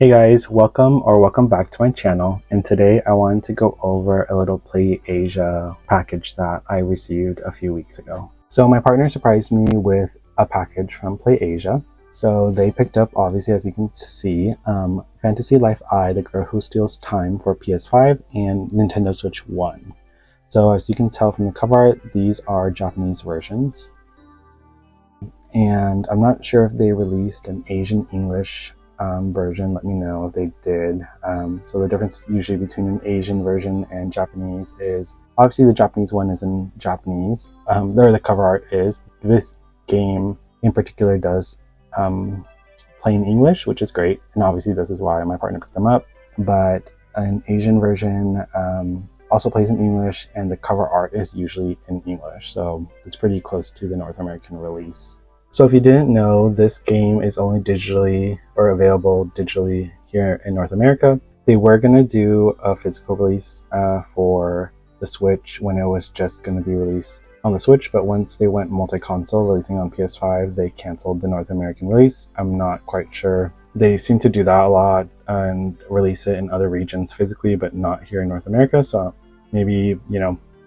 Hey guys, welcome back to my channel, and today I wanted to go over a little Play Asia package that I received a few weeks ago. So my partner surprised me with a package from Play Asia. So they picked up, obviously as you can see, Fantasy Life I, The Girl Who Steals Time for PS5 and Nintendo Switch 1. So as you can tell from the cover art, these are Japanese versions. And I'm not sure if they released an Asian English version. Let me know if they did. So the difference usually between an Asian version and Japanese is obviously the Japanese one is in Japanese. There the cover art is. This game in particular does play in English, which is great, and obviously this is why my partner picked them up. But an Asian version also plays in English, and the cover art is usually in English, so it's pretty close to the North American release. So if you didn't know, this game is only digitally or available digitally here in North America. They were going to do a physical release for the Switch when it was just going to be released on the Switch, but once they went multi-console, releasing on PS5, they canceled the North American release. I'm not quite sure. They seem to do that a lot and release it in other regions physically, but not here in North America. So maybe,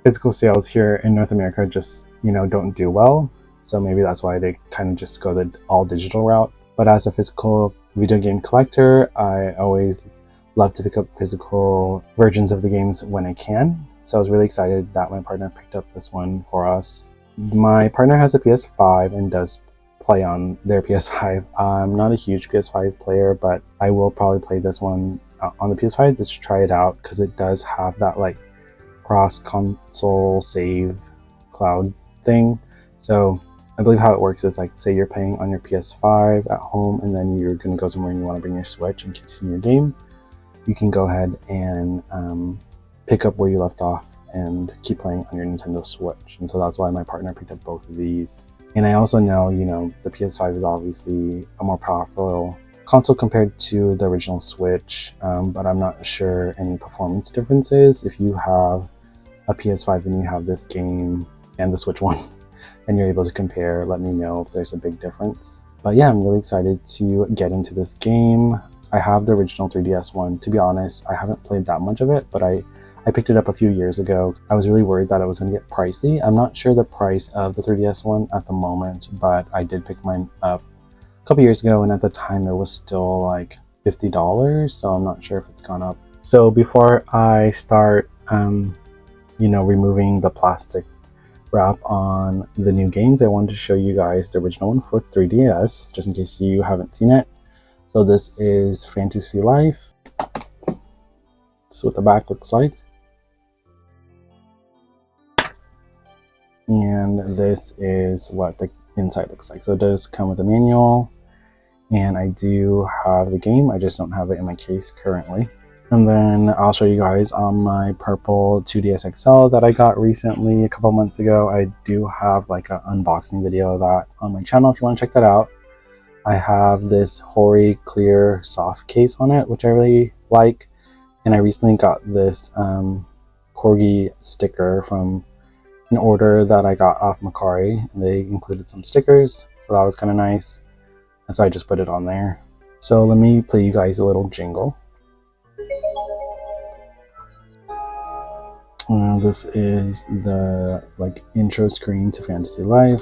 physical sales here in North America just, don't do well. So maybe that's why they kind of just go the all digital route. But as a physical video game collector, I always love to pick up physical versions of the games when I can. So I was really excited that my partner picked up this one for us. My partner has a PS5 and does play on their PS5. I'm not a huge PS5 player, but I will probably play this one on the PS5 just to try it out because it does have that like cross console save cloud thing. So I believe how it works is like, say you're playing on your PS5 at home and then you're going to go somewhere and you want to bring your Switch and continue your game. You can go ahead and pick up where you left off and keep playing on your Nintendo Switch. And so that's why my partner picked up both of these. And I also know, the PS5 is obviously a more powerful console compared to the original Switch, but I'm not sure any performance differences. If you have a PS5 and you have this game and the Switch one, and you're able to compare, let me know if there's a big difference. But yeah, I'm really excited to get into this game. I have the original 3DS one. To be honest, I haven't played that much of it, but I picked it up a few years ago. I was really worried that it was going to get pricey. I'm not sure the price of the 3DS one at the moment, but I did pick mine up a couple years ago, and at the time it was still like $50, so I'm not sure if it's gone up. So before I start, removing the plastic wrap on the new games, I wanted to show you guys the original one for 3DS, just in case you haven't seen it. So this is Fantasy Life. This is what the back looks like. And this is what the inside looks like. So it does come with a manual, and I do have the game. I just don't have it in my case currently. And then I'll show you guys on my purple 2DS XL that I got recently a couple months ago. I do have like an unboxing video of that on my channel if you want to check that out. I have this Hori clear soft case on it, which I really like. And I recently got this Corgi sticker from an order that I got off Macari. They included some stickers, so that was kind of nice. And so I just put it on there. So let me play you guys a little jingle. This is the intro screen to Fantasy Life.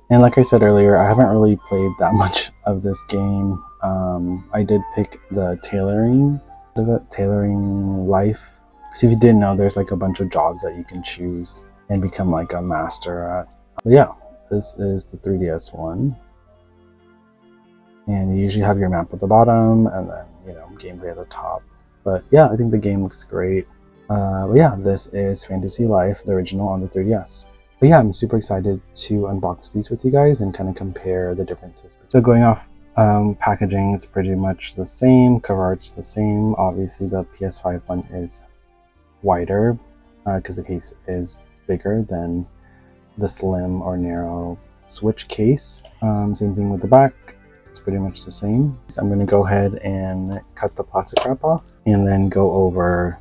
And like I said earlier, I haven't really played that much of this game. I did pick the tailoring life. So if you didn't know, there's like a bunch of jobs that you can choose and become like a master at. But yeah, this is the 3DS one. And you usually have your map at the bottom and then, gameplay at the top. But yeah, I think the game looks great. But yeah, this is Fantasy Life, the original on the 3DS. But yeah, I'm super excited to unbox these with you guys and kind of compare the differences. So going off packaging, it's pretty much the same. Cover art's the same. Obviously, the PS5 one is wider because the case is bigger than the slim or narrow Switch case. Same thing with the back. It's pretty much the same. So I'm going to go ahead and cut the plastic wrap off and then go over,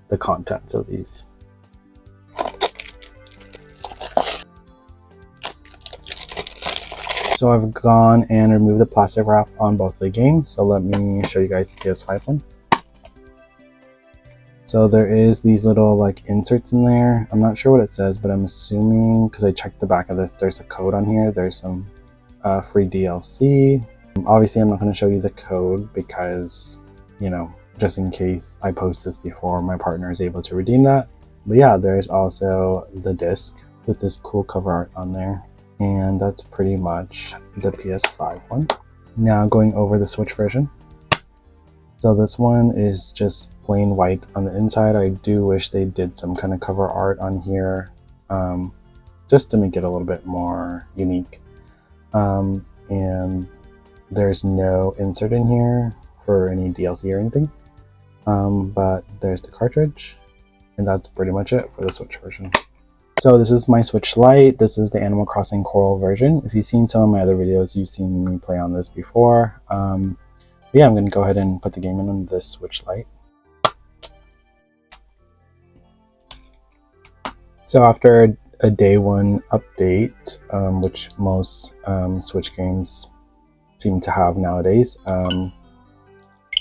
the contents of these. So I've gone and removed the plastic wrap on both of the games. So let me show you guys the PS5 one. So there is these little like inserts in there. I'm not sure what it says, but I'm assuming, because I checked the back of this, there's a code on here. There's some free DLC. Obviously, I'm not going to show you the code because, you know, just in case I post this before my partner is able to redeem that. But yeah, there's also the disc with this cool cover art on there. And that's pretty much the PS5 one. Now going over the Switch version. So this one is just plain white on the inside. I do wish they did some kind of cover art on here, just to make it a little bit more unique. And there's no insert in here for any DLC or anything. But there's the cartridge, and that's pretty much it for the Switch version. So this is my Switch Lite. This is the Animal Crossing Coral version. If you've seen some of my other videos, you've seen me play on this before. Yeah, I'm going to go ahead and put the game in on this Switch Lite. So after a day one update, which most Switch games seem to have nowadays,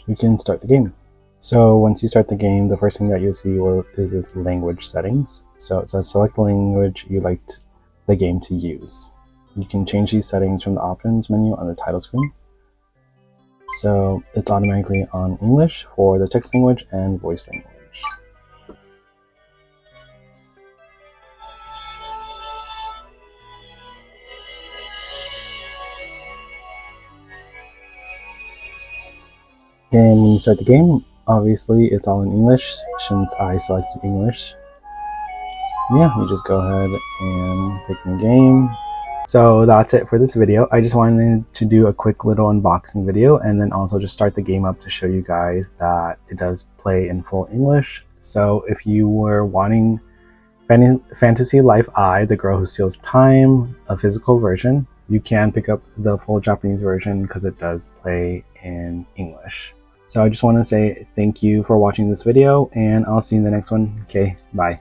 we can start the game. So once you start the game, the first thing that you'll see is this language settings. So it says select the language you'd like the game to use. You can change these settings from the options menu on the title screen. So it's automatically on English for the text language and voice language. And when you start the game, obviously it's all in English since I selected English. Yeah, we just go ahead and pick the game. So that's it for this video. I just wanted to do a quick little unboxing video and then also just start the game up to show you guys that it does play in full English. So if you were wanting Fantasy Life I, The Girl Who Steals Time, a physical version, you can pick up the full Japanese version because it does play in English. So I just want to say thank you for watching this video, and I'll see you in the next one. Okay, bye.